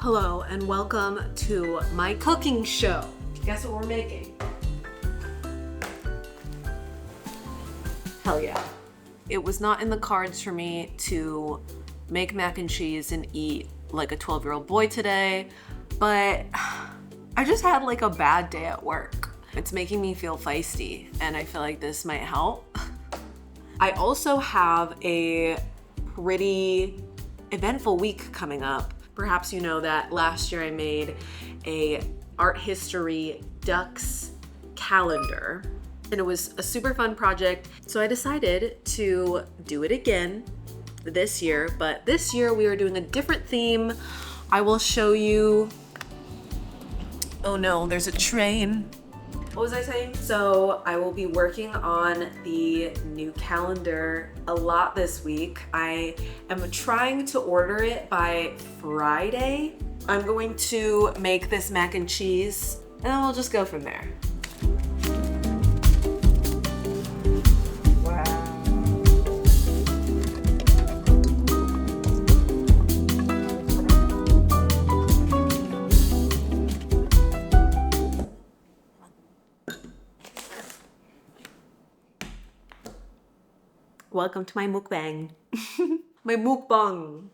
Hello and welcome to my cooking show. Guess what we're making? Hell yeah. It was not in the cards for me to make mac and cheese and eat like a 12-year-old boy today, but I just had like a bad day at work. It's making me feel feisty and I feel like this might help. I also have a pretty eventful week coming up. Perhaps you know that last year I made a art history ducks calendar and it was a super fun project. So I decided to do it again this year, but this year we are doing a different theme. I will show you. Oh no, there's a train. What was I saying? So I will be working on the new calendar a lot this week. I am trying to order it by Friday. I'm going to make this mac and cheese and then we'll just go from there. Welcome to my mukbang. My mukbang.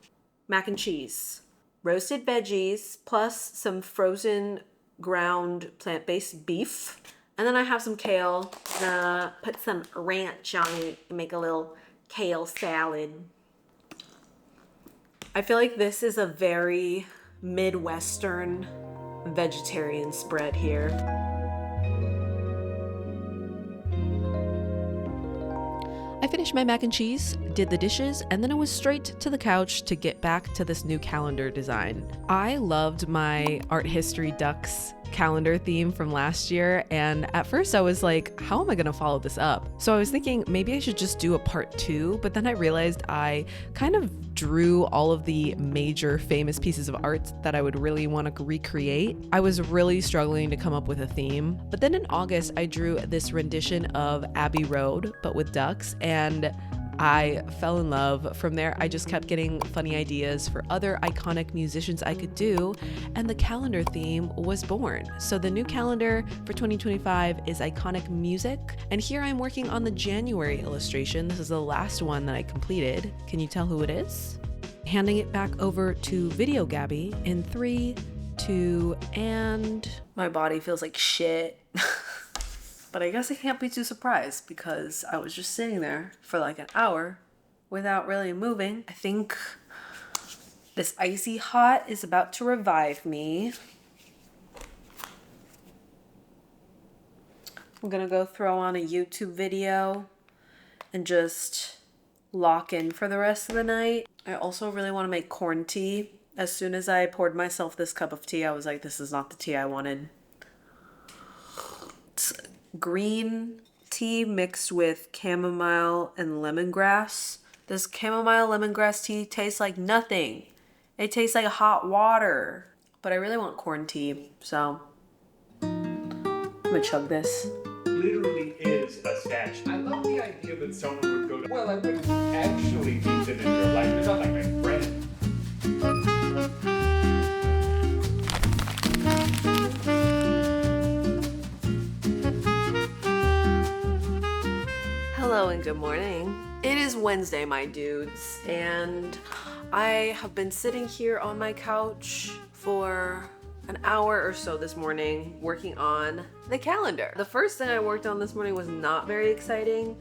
Mac and cheese. Roasted veggies plus some frozen ground plant-based beef. And then I have some kale. Put some ranch on it and make a little kale salad. I feel like this is a very Midwestern vegetarian spread here. I finished my mac and cheese, did the dishes, and then I was straight to the couch to get back to this new calendar design. I loved my art history ducks calendar theme from last year, and at first I was like, how am I gonna follow this up? So I was thinking maybe I should just do a part 2, but then I realized I kind of drew all of the major famous pieces of art that I would really want to recreate. I was really struggling to come up with a theme, but then in August I drew this rendition of Abbey Road but with ducks, and I fell in love. From there, I just kept getting funny ideas for other iconic musicians I could do, and the calendar theme was born. So the new calendar for 2025 is iconic music, and here I'm working on the January illustration. This is the last one that I completed. Can you tell who it is? Handing it back over to Video Gabby in 3, 2, and... My body feels like shit. But I guess I can't be too surprised because I was just sitting there for like an hour without really moving. I think this icy hot is about to revive me. I'm gonna go throw on a YouTube video and just lock in for the rest of the night. I also really want to make corn tea. As soon as I poured myself this cup of tea, I was like, this is not the tea I wanted. It's green tea mixed with chamomile and lemongrass. This chamomile lemongrass tea tastes like nothing. It tastes like hot water. But I really want corn tea, so I'm gonna chug this. Literally is a statue. I love the idea that someone would go to, well, I wouldn't actually meet them in real life. They're not like my friend. Hello and good morning. It is Wednesday, my dudes, and I have been sitting here on my couch for an hour or so this morning working on the calendar. The first thing I worked on this morning was not very exciting.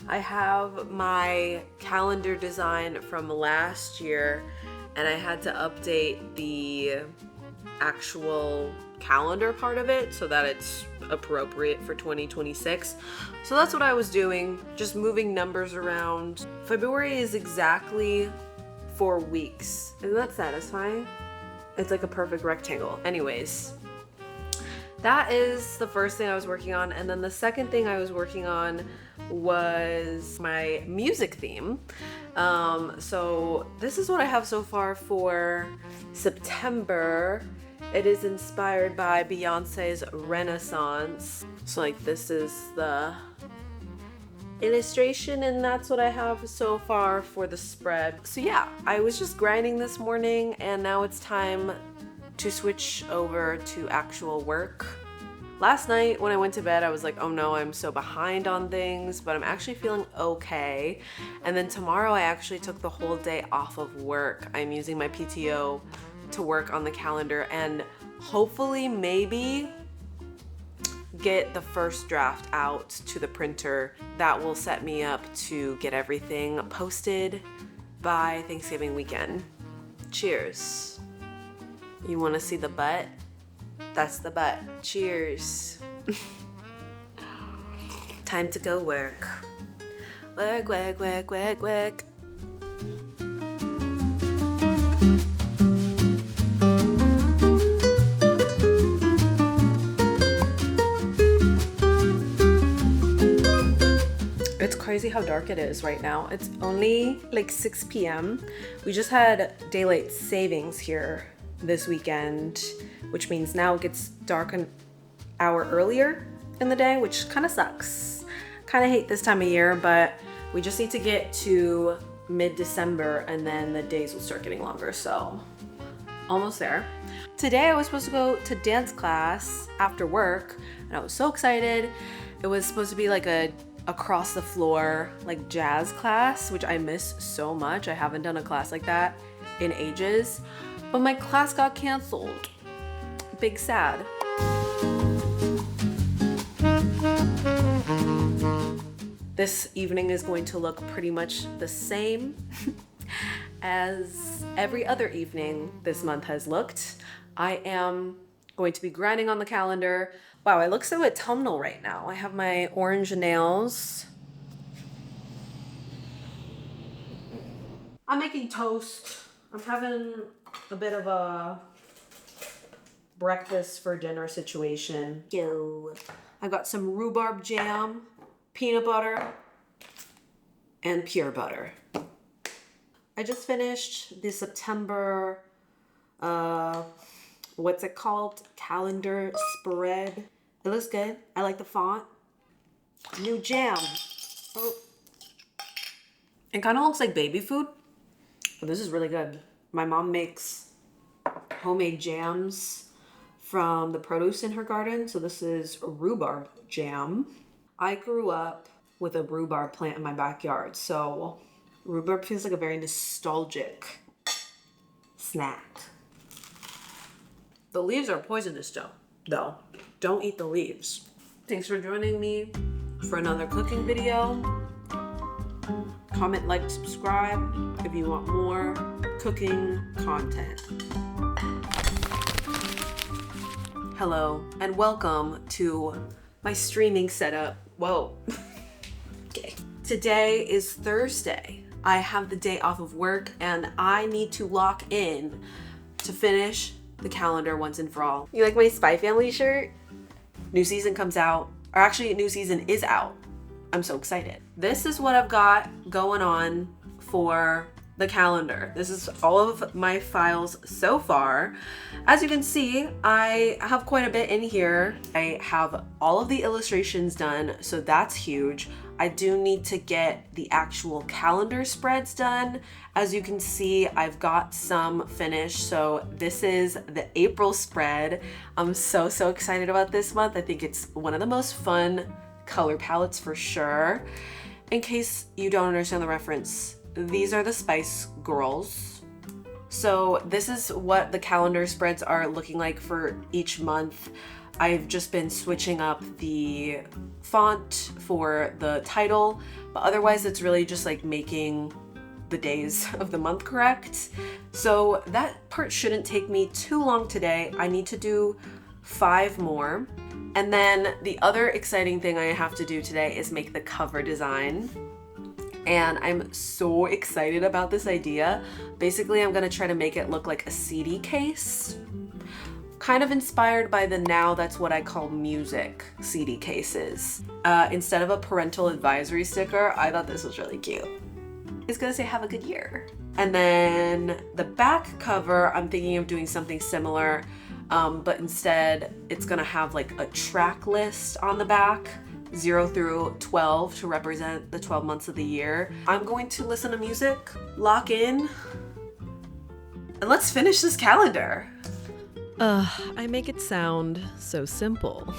I have my calendar design from last year and I had to update the actual calendar part of it so that it's appropriate for 2026. So that's what I was doing, just moving numbers around. February is exactly 4 weeks. Isn't that satisfying? It's like a perfect rectangle. Anyways, that is the first thing I was working on. And then the second thing I was working on was my music theme. So this is what I have so far for September. It is inspired by Beyonce's Renaissance. So like this is the illustration and that's what I have so far for the spread. So yeah, I was just grinding this morning and now it's time to switch over to actual work. Last night when I went to bed, I was like, oh no, I'm so behind on things, but I'm actually feeling okay. And then tomorrow I actually took the whole day off of work. I'm using my PTO to work on the calendar and hopefully maybe get the first draft out to the printer. That will set me up to get everything posted by Thanksgiving weekend. Cheers. You want to see the butt? That's the butt. Cheers. Time to go work. Work, work, work, work, work. It's crazy how dark it is right now. It's only like 6 p.m. We just had daylight savings here this weekend, which means now it gets dark an hour earlier in the day, which kind of sucks. Kind of hate this time of year, but we just need to get to mid-December and then the days will start getting longer, so almost there. Today I was supposed to go to dance class after work and I was so excited. It was supposed to be like a across the floor like jazz class, which I miss so much. I haven't done a class like that in ages, but my class got canceled. Big sad. This evening is going to look pretty much the same as every other evening this month has looked. I am going to be grinding on the calendar. Wow, I look so autumnal right now. I have my orange nails. I'm making toast. I'm having a bit of a breakfast for dinner situation. I've got some rhubarb jam, peanut butter, and pure butter. I just finished the September, what's it called? Calendar spread. It looks good. I like the font. New jam. Oh. It kind of looks like baby food, but this is really good. My mom makes homemade jams from the produce in her garden. So this is rhubarb jam. I grew up with a rhubarb plant in my backyard. So rhubarb feels like a very nostalgic snack. The leaves are poisonous though. Don't eat the leaves. Thanks for joining me for another cooking video. Comment, like, subscribe if you want more cooking content. Hello and welcome to my streaming setup. Whoa. Okay. Today is Thursday. I have the day off of work and I need to lock in to finish the calendar once and for all. You like my Spy Family shirt? New season comes out, or actually new season is out. I'm so excited. This is what I've got going on for the calendar. This is all of my files so far. As you can see, I have quite a bit in here. I have all of the illustrations done, so that's huge. I do need to get the actual calendar spreads done. As you can see, I've got some finished. So this is the April spread. I'm so excited about this month. I think it's one of the most fun color palettes for sure. In case you don't understand the reference, these are the Spice Girls. So this is what the calendar spreads are looking like for each month. I've just been switching up the font for the title, but otherwise it's really just like making the days of the month correct. So that part shouldn't take me too long today. I need to do 5 more. And then the other exciting thing I have to do today is make the cover design. And I'm so excited about this idea. Basically, I'm gonna try to make it look like a CD case. Kind of inspired by the Now That's What I Call Music CD cases. Instead of a parental advisory sticker, I thought this was really cute. It's gonna say have a good year. And then the back cover, I'm thinking of doing something similar, but instead it's gonna have like a track list on the back, 0 through 12 to represent the 12 months of the year. I'm going to listen to music, lock in, and let's finish this calendar. I make it sound so simple,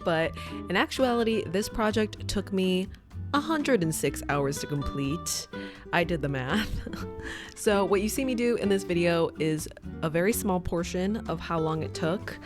but in actuality, this project took me 106 hours to complete. I did the math. So what you see me do in this video is a very small portion of how long it took.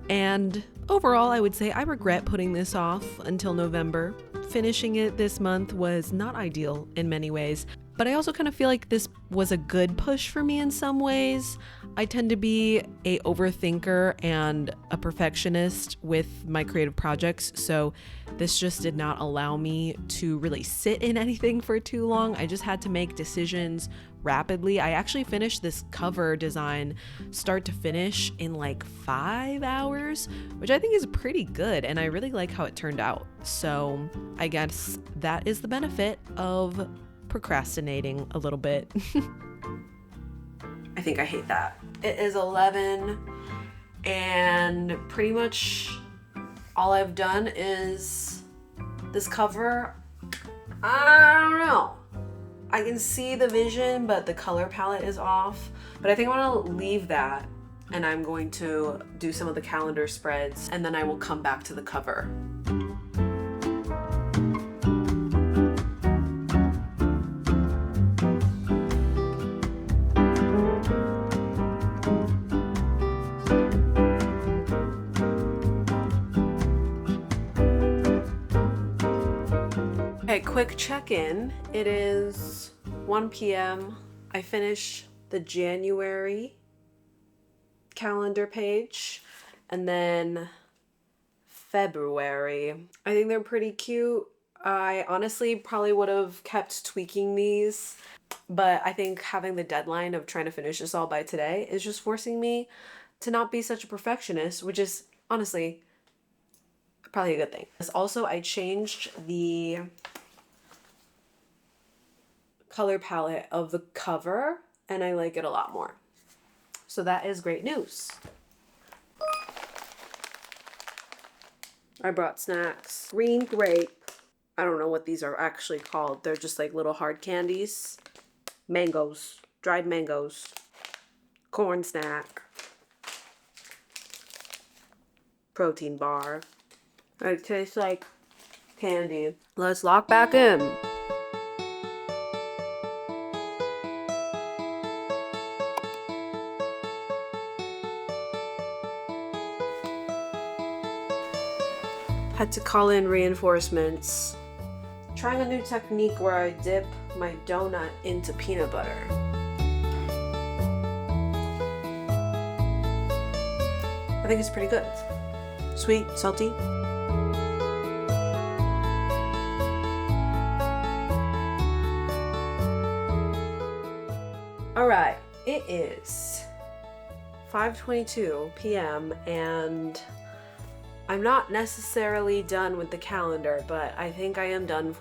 And overall, I would say I regret putting this off until November. Finishing it this month was not ideal in many ways, but I also kind of feel like this was a good push for me in some ways. I tend to be a overthinker and a perfectionist with my creative projects, so this just did not allow me to really sit in anything for too long. I just had to make decisions rapidly. I actually finished this cover design start to finish in like 5 hours, which I think is pretty good, and I really like how it turned out. So I guess that is the benefit of procrastinating a little bit. I think I hate that. It is 11 and pretty much all I've done is this cover. I don't know. I can see the vision, but the color palette is off. But I think I'm gonna leave that and I'm going to do some of the calendar spreads and then I will come back to the cover. Okay, quick check-in. It is 1 p.m. I finished the January calendar page and then February. I think they're pretty cute. I honestly probably would have kept tweaking these, but I think having the deadline of trying to finish this all by today is just forcing me to not be such a perfectionist, which is honestly probably a good thing. Also, I changed the color palette of the cover and I like it a lot more. So that is great news. I brought snacks. Green grape. I don't know what these are actually called. They're just like little hard candies. Mangoes. Dried mangoes. Corn snack. Protein bar. It tastes like candy. Let's lock back in. Had to call in reinforcements. Trying a new technique where I dip my donut into peanut butter. I think it's pretty good. Sweet, salty. All right, it is 5:22 p.m. and I'm not necessarily done with the calendar, but I think I am done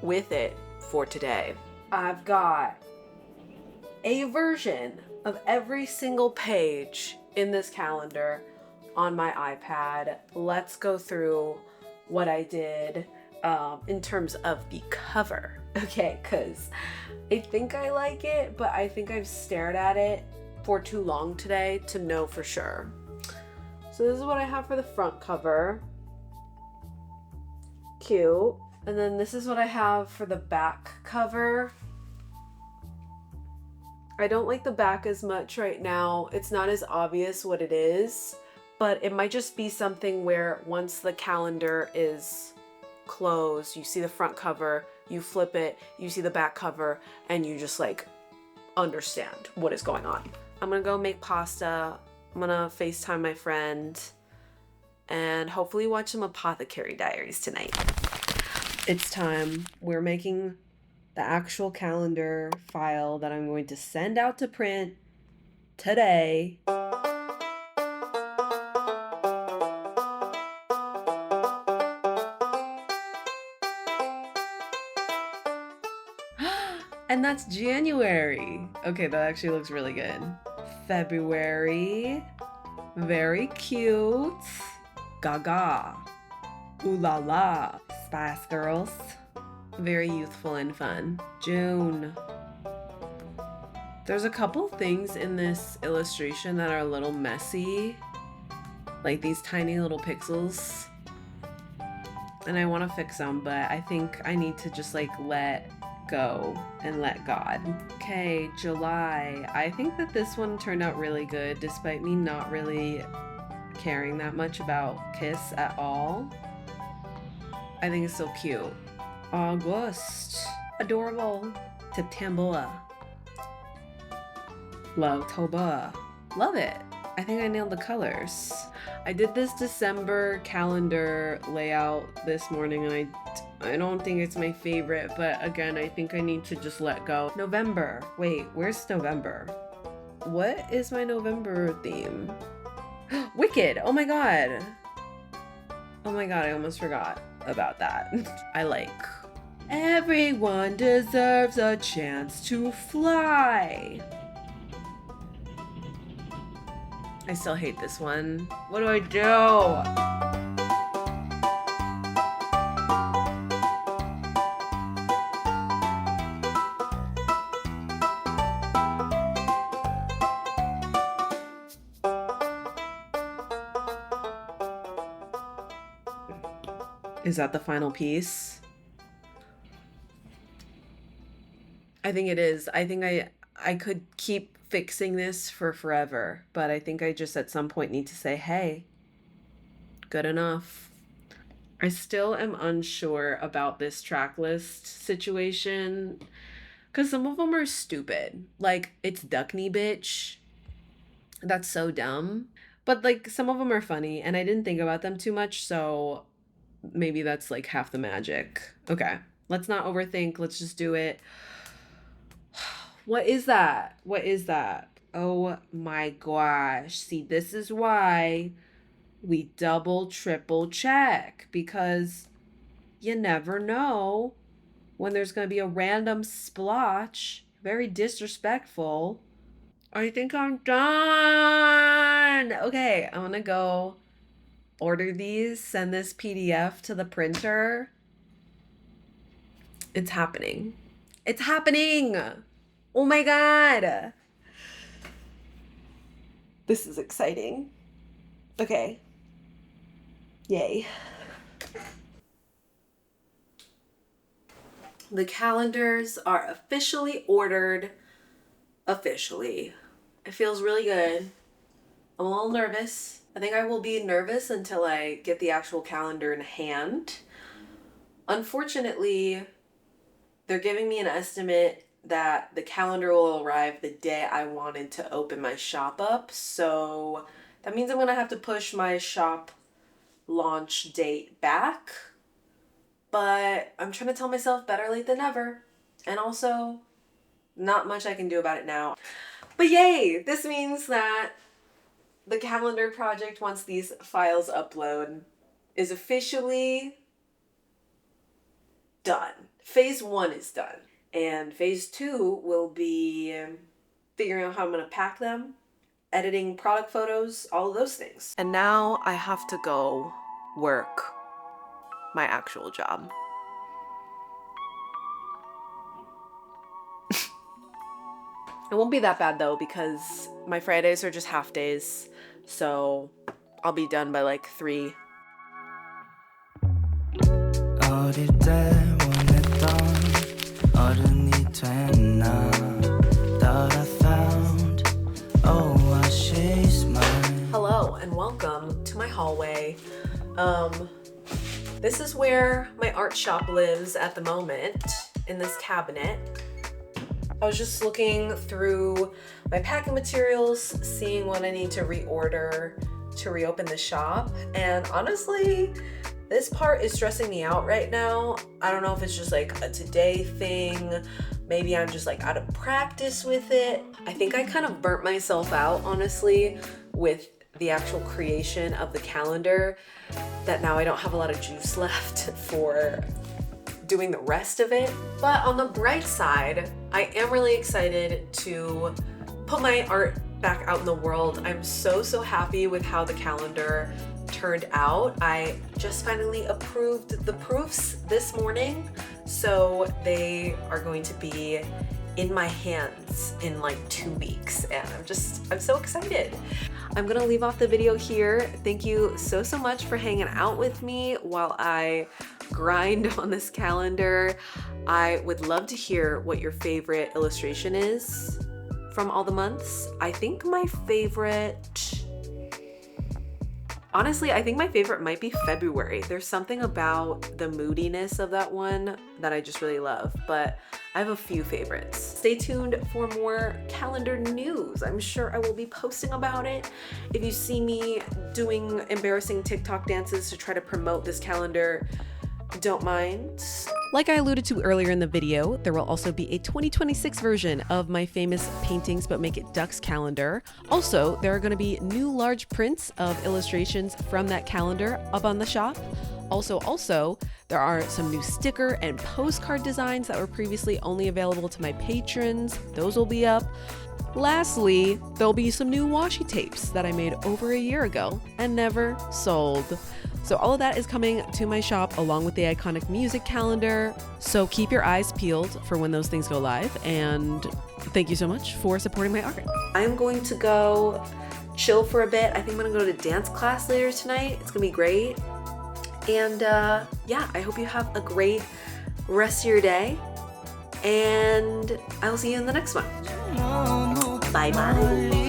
with it for today. I've got a version of every single page in this calendar on my iPad. Let's go through what I did in terms of the cover. Okay, because I think I like it, but I think I've stared at it for too long today to know for sure. So this is what I have for the front cover. Cute. And then this is what I have for the back cover. I don't like the back as much right now. It's not as obvious what it is, but it might just be something where once the calendar is closed, you see the front cover, you flip it, you see the back cover, and you just like understand what is going on. I'm gonna go make pasta. I'm gonna FaceTime my friend and hopefully watch some Apothecary Diaries tonight. It's time. We're making the actual calendar file that I'm going to send out to print today. And that's January. Okay, that actually looks really good. February. Very cute. Gaga. Ooh la la. Spice Girls. Very youthful and fun. June. There's a couple things in this illustration that are a little messy, like these tiny little pixels, and I want to fix them, but I think I need to just like let go and let God. Okay, July. I think that this one turned out really good despite me not really caring that much about Kiss at all. I think it's so cute. August. Adorable. September. Love-tober. Love it. I think I nailed the colors. I did this December calendar layout this morning and I don't think it's my favorite, but again, I think I need to just let go. November. Wait, where's November? What is my November theme? Wicked. Oh my god. Oh my god, I almost forgot about that. I like. Everyone deserves a chance to fly. I still hate this one. What do I do? Is that the final piece? I think it is. I think I could keep fixing this for forever, but I think I just at some point need to say, hey, good enough. I still am unsure about this track list situation because some of them are stupid. Like, it's Duckney bitch. That's so dumb. But like, some of them are funny and I didn't think about them too much, so maybe that's like half the magic. Okay, let's not overthink. Let's just do it. What is that? What is that? Oh my gosh. See, this is why we double, triple check, because you never know when there's going to be a random splotch. Very disrespectful. I think I'm done. Okay, I'm going to go order these, send this PDF to the printer. It's happening. It's happening. Oh my god. This is exciting. Okay. Yay. The calendars are officially ordered. Officially. It feels really good. I'm a little nervous. I think I will be nervous until I get the actual calendar in hand. Unfortunately, they're giving me an estimate that the calendar will arrive the day I wanted to open my shop up. So that means I'm going to have to push my shop launch date back. But I'm trying to tell myself better late than never. And also, not much I can do about it now. But yay! This means that the calendar project, once these files upload, is officially done. Phase 1 is done. And phase 2 will be figuring out how I'm going to pack them, editing product photos, all of those things. And now I have to go work my actual job. It won't be that bad though, because my Fridays are just half days. So I'll be done by like 3. Hello and welcome to my hallway. This is where my art shop lives at the moment, in this cabinet. I was just looking through my packing materials, seeing what I need to reorder to reopen the shop, and honestly, this part is stressing me out right now. I don't know if it's just like a today thing. Maybe I'm just like out of practice with it. I think I kind of burnt myself out, honestly, with the actual creation of the calendar, that now I don't have a lot of juice left for doing the rest of it. But on the bright side, I am really excited to put my art back out in the world. I'm so happy with how the calendar turned out. I just finally approved the proofs this morning, so they are going to be in my hands in like 2 weeks, and I'm so excited. I'm gonna leave off the video here. Thank you so much for hanging out with me while I grind on this calendar. I would love to hear what your favorite illustration is from all the months. I think my favorite, honestly, I think my favorite might be February. There's something about the moodiness of that one that I just really love, but I have a few favorites. Stay tuned for more calendar news. I'm sure I will be posting about it. If you see me doing embarrassing TikTok dances to try to promote this calendar, don't mind. Like I alluded to earlier in the video, there will also be a 2026 version of my famous Paintings But Make It Ducks calendar. Also, there are going to be new large prints of illustrations from that calendar up on the shop. Also, there are some new sticker and postcard designs that were previously only available to my patrons. Those will be up. Lastly, there'll be some new washi tapes that I made over a year ago and never sold. So all of that is coming to my shop along with the iconic music calendar. So keep your eyes peeled for when those things go live. And thank you so much for supporting my art. I'm going to go chill for a bit. I think I'm gonna go to dance class later tonight. It's gonna be great. And yeah, I hope you have a great rest of your day. And I will see you in the next one. Bye bye.